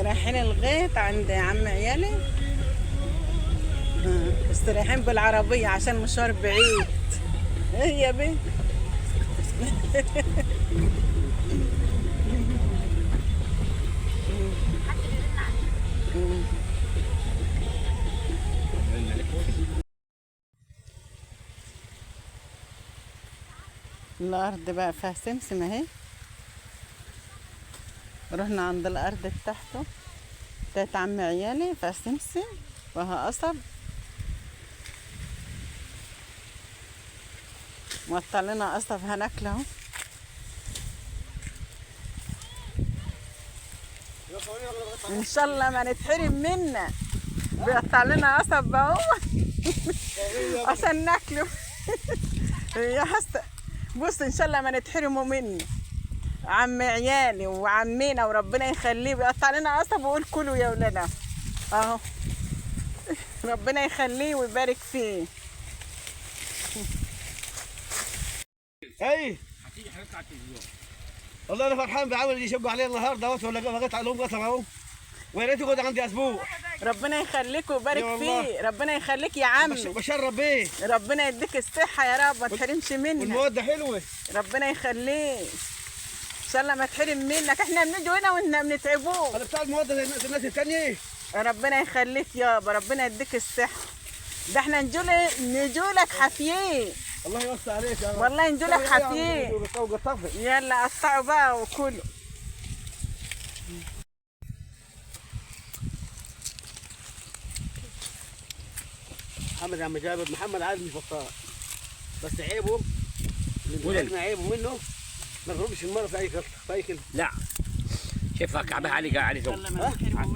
رايحين الغيط عند عم عيالي. بس رايحين بالعربية عشان مشوار بعيد. ايه يا بنت. الأرض بقى فيها سمسم اهي. رحنا عند الأرض بتاعته بتاعت عم عيالي فيها سمسم وها قصب. مقطع لنا قصب هناكله اهو. ان شاء الله ما نتحرم منه. بيقطع لنا قصب اهو عشان ناكله. يا حسن بص ان شاء الله ما نتحرموا منه. عم عيالي وعمينا وربنا يخليه بيقطع لنا قصب ويقول كلوا يا ولادنا اهو. ربنا يخليه ويبارك فيه. اي هتيجي حضرتك على التلفزيون. والله انا فرحان بعمل اللي يشجع عليه النهارده ولا لغيت عليهم قسم اهو. ويا ريت يقعد عندي اسبوع. ربنا يخليك ويبارك فيه. ربنا يخليك يا عم. بشرب بيه. ربنا يديك الصحة يا رب ما تحرمش منك. والمواد حلوة. ربنا يخليك. ان شاء الله ما تحرم منك. احنا بنيجي هنا وإحنا بنتعبوه. انا بتاع المواد زي الناس التانية. ربنا يخليك يابا. ربنا يديك الصحة. ده احنا نجولك حافيين. الله يوسع عليك يا رب. والله نجولك حافيين. يلا قطعوا بقى وكلوا. محمد عم جابر محمد عادل فطار. بس عيبه اللي عيبه منه ما يضربش المرة في اي كلمة في اي كلمة. لا شوفها كعبها علي علي زوج.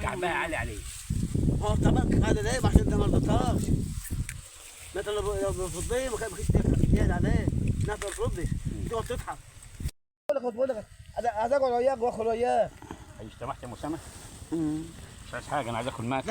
كعبها علي علي. هو طبعا هذا دايما عشان انت ما رضيتهاش. انت لو بتفضيه ما كنتش تجاهد عليه. الناس ما بتردش تقعد تضحك. بقول لك عايز اقعد وياك واخد وياك. اجتمعت يا مسامح؟ مش عايز حاجه انا عايز اكل معك.